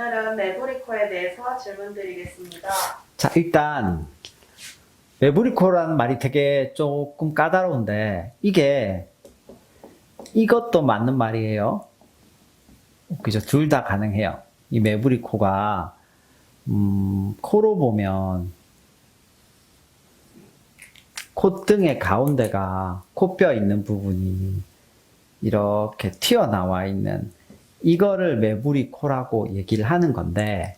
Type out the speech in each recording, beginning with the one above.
오늘은 메브리코에 대해서 질문드리겠습니다. 자, 일단 메브리코라는 말이 되게 조금 까다로운데 이것도 맞는 말이에요. 그죠? 둘 다 가능해요. 이 메브리코가 코로 보면 콧등의 가운데가 코뼈 있는 부분이 이렇게 튀어나와 있는 이거를 메브리코라고 얘기를 하는 건데,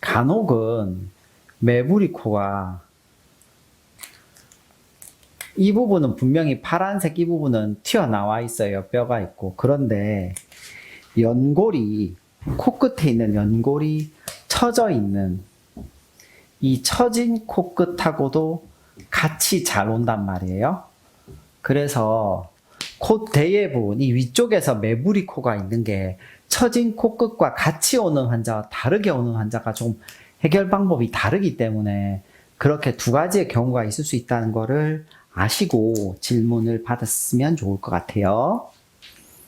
간혹은 메브리코가 이 부분은 분명히 파란색 이 부분은 튀어나와 있어요. 뼈가 있고. 그런데 연골이, 코끝에 있는 연골이 처져 있는 이 처진 코끝하고도 같이 잘 온단 말이에요. 그래서 콧대의 부분, 이 위쪽에서 메브리코가 있는 게 처진 코끝과 같이 오는 환자와 다르게 오는 환자가 좀 해결 방법이 다르기 때문에 그렇게 두 가지의 경우가 있을 수 있다는 거를 아시고 질문을 받았으면 좋을 것 같아요.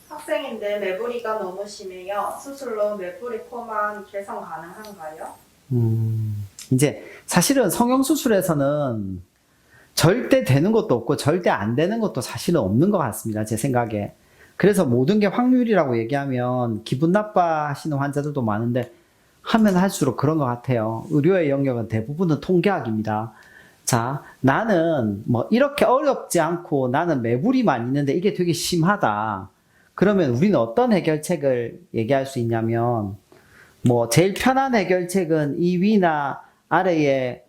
학생인데 메브리가 너무 심해요. 수술로 메브리코만 개선 가능한가요? 이제 사실은 성형수술에서는 절대 되는 것도 없고 절대 안 되는 것도 사실은 없는 것 같습니다. 제 생각에. 그래서 모든 게 확률이라고 얘기하면 기분 나빠하시는 환자들도 많은데 하면 할수록 그런 것 같아요. 의료의 영역은 대부분은 통계학입니다. 자, 나는 뭐 이렇게 어렵지 않고 나는 메부리만 있는데 이게 되게 심하다. 그러면 우리는 어떤 해결책을 얘기할 수 있냐면 뭐 제일 편한 해결책은 이 위나 아래에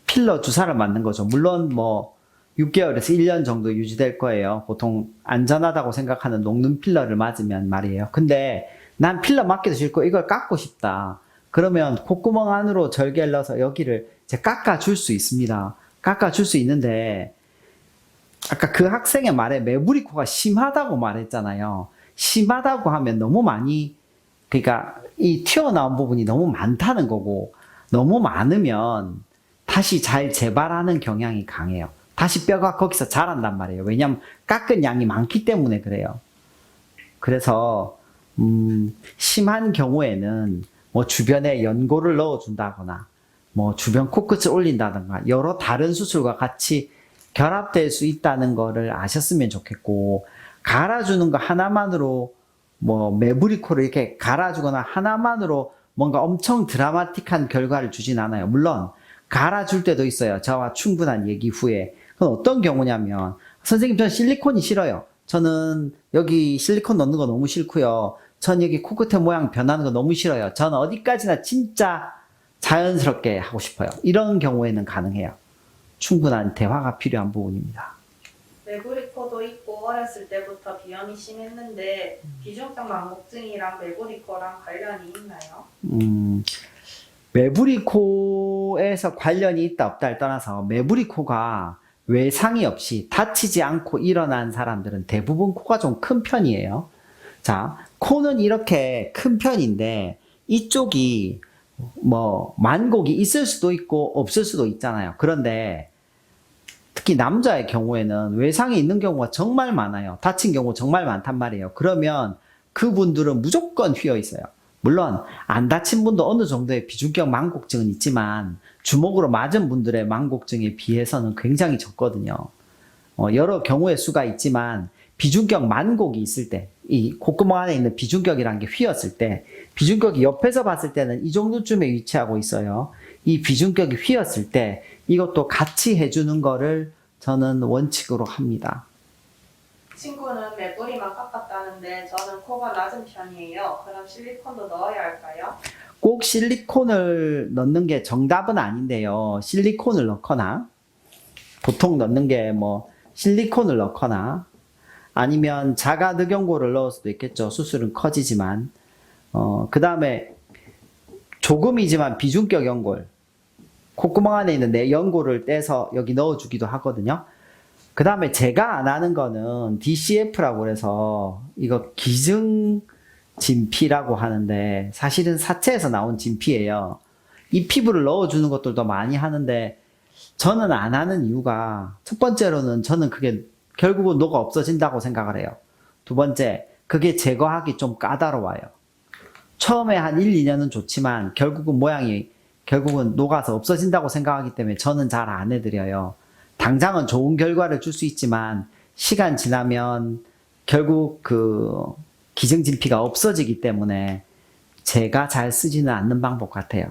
필러 주사를 맞는 거죠. 물론 뭐 6개월에서 1년 정도 유지될 거예요. 보통 안전하다고 생각하는 녹는 필러를 맞으면 말이에요. 근데 난 필러 맞기도 싫고 이걸 깎고 싶다. 그러면 콧구멍 안으로 절개를 넣어서 여기를 이제 깎아줄 수 있습니다. 깎아줄 수 있는데 아까 그 학생의 말에 메브리코가 심하다고 말했잖아요. 심하다고 하면 너무 많이, 그러니까 이 튀어나온 부분이 너무 많다는 거고, 너무 많으면 다시 잘 재발하는 경향이 강해요. 다시 뼈가 거기서 자란단 말이에요. 왜냐하면 깎은 양이 많기 때문에 그래요. 그래서 심한 경우에는 뭐 주변에 연고를 넣어준다거나 뭐 주변 코끝을 올린다든가 여러 다른 수술과 같이 결합될 수 있다는 거를 아셨으면 좋겠고, 갈아주는 거 하나만으로 뭐 메브리코를 이렇게 갈아주거나 하나만으로 뭔가 엄청 드라마틱한 결과를 주진 않아요. 물론 갈아줄 때도 있어요. 저와 충분한 얘기 후에. 그건 어떤 경우냐면, 선생님 저는 실리콘이 싫어요. 저는 여기 실리콘 넣는 거 너무 싫고요. 전 여기 코끝의 모양 변하는 거 너무 싫어요. 저는 어디까지나 진짜 자연스럽게 하고 싶어요. 이런 경우에는 가능해요. 충분한 대화가 필요한 부분입니다. 메브리코도 있고 어렸을 때부터 비염이 심했는데 비중성 망곡증이랑 메브리코랑 관련이 있나요? 메브리코에서 관련이 있다 없다를 떠나서 메브리코가 외상이 없이 다치지 않고 일어난 사람들은 대부분 코가 좀 큰 편이에요. 자, 코는 이렇게 큰 편인데 이쪽이 뭐 만곡이 있을 수도 있고 없을 수도 있잖아요. 그런데 특히 남자의 경우에는 외상이 있는 경우가 정말 많아요. 다친 경우 정말 많단 말이에요. 그러면 그분들은 무조건 휘어 있어요. 물론 안 다친 분도 어느 정도의 비중격 망곡증은 있지만 주먹으로 맞은 분들의 망곡증에 비해서는 굉장히 적거든요. 여러 경우의 수가 있지만 비중격 만곡이 있을 때, 이 콧구멍 안에 있는 비중격이라는 게 휘었을 때, 비중격이 옆에서 봤을 때는 이 정도쯤에 위치하고 있어요. 이 비중격이 휘었을 때 이것도 같이 해주는 거를 저는 원칙으로 합니다. 친구는 메브리만 깎았다는데 저는 코가 낮은 편이에요. 그럼 실리콘도 넣어야 할까요? 꼭 실리콘을 넣는 게 정답은 아닌데요. 실리콘을 넣거나, 보통 넣는 게 뭐 실리콘을 넣거나, 아니면 자가 늑연고를 넣을 수도 있겠죠. 수술은 커지지만. 그 다음에 조금이지만 비중격 연골, 콧구멍 안에 있는 내 연골을 떼서 여기 넣어주기도 하거든요. 그 다음에 제가 안 하는 거는 DCF라고 해서 이거 기증 진피라고 하는데 사실은 사체에서 나온 진피예요. 이 피부를 넣어주는 것들도 많이 하는데 저는 안 하는 이유가 첫 번째로는 저는 그게 결국은 녹아 없어진다고 생각을 해요. 두 번째, 그게 제거하기 좀 까다로워요. 처음에 한 1, 2년은 좋지만 결국은 모양이 결국은 녹아서 없어진다고 생각하기 때문에 저는 잘 안 해드려요. 당장은 좋은 결과를 줄 수 있지만 시간 지나면 결국 그 기증진피가 없어지기 때문에 제가 잘 쓰지는 않는 방법 같아요.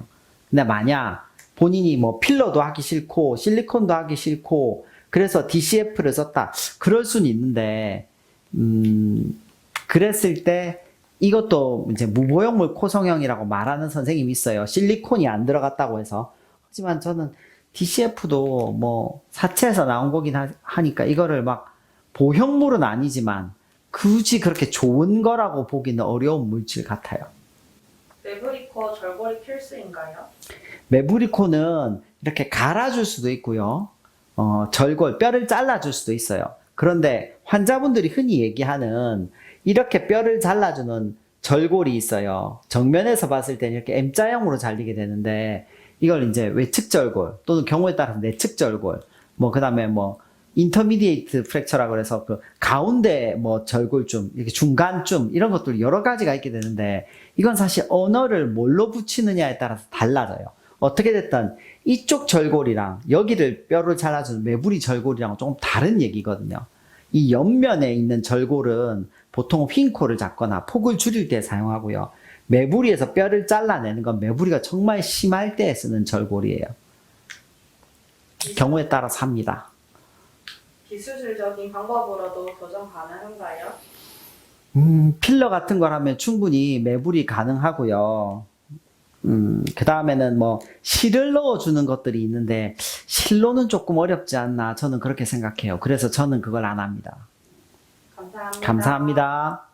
근데 만약 본인이 뭐 필러도 하기 싫고 실리콘도 하기 싫고 그래서 DCF를 썼다. 그럴 수는 있는데 그랬을 때 이것도 이제 무보형물 코성형이라고 말하는 선생님이 있어요. 실리콘이 안 들어갔다고 해서. 하지만 저는 DCF도 뭐 사체에서 나온 거긴 하니까 이거를 막 보형물은 아니지만 굳이 그렇게 좋은 거라고 보기는 어려운 물질 같아요. 메브리코 절골이 필수인가요? 메브리코는 이렇게 갈아줄 수도 있고요. 절골, 뼈를 잘라줄 수도 있어요. 그런데 환자분들이 흔히 얘기하는 이렇게 뼈를 잘라주는 절골이 있어요. 정면에서 봤을 때는 이렇게 M자형으로 잘리게 되는데 이걸 이제 외측절골 또는 경우에 따라서 내측절골 뭐 그다음에 뭐 인터미디에이트 프랙처라고 해서 그 가운데 뭐 절골쯤 이렇게 중간쯤 이런 것들 여러 가지가 있게 되는데 이건 사실 언어를 뭘로 붙이느냐에 따라서 달라져요. 어떻게 됐든 이쪽 절골이랑 여기를 뼈를 잘라주는 메부리 절골이랑 조금 다른 얘기거든요. 이 옆면에 있는 절골은 보통 휜코를 잡거나 폭을 줄일 때 사용하고요. 메부리에서 뼈를 잘라내는 건 메부리가 정말 심할 때 쓰는 절골이에요. 경우에 따라서 합니다. 비수술적인 방법으로도 교정 가능한가요? 필러 같은 걸 하면 충분히 매불이 가능하고요. 그 다음에는 뭐 실을 넣어주는 것들이 있는데 실로는 조금 어렵지 않나 저는 그렇게 생각해요. 그래서 저는 그걸 안 합니다. 감사합니다. 감사합니다.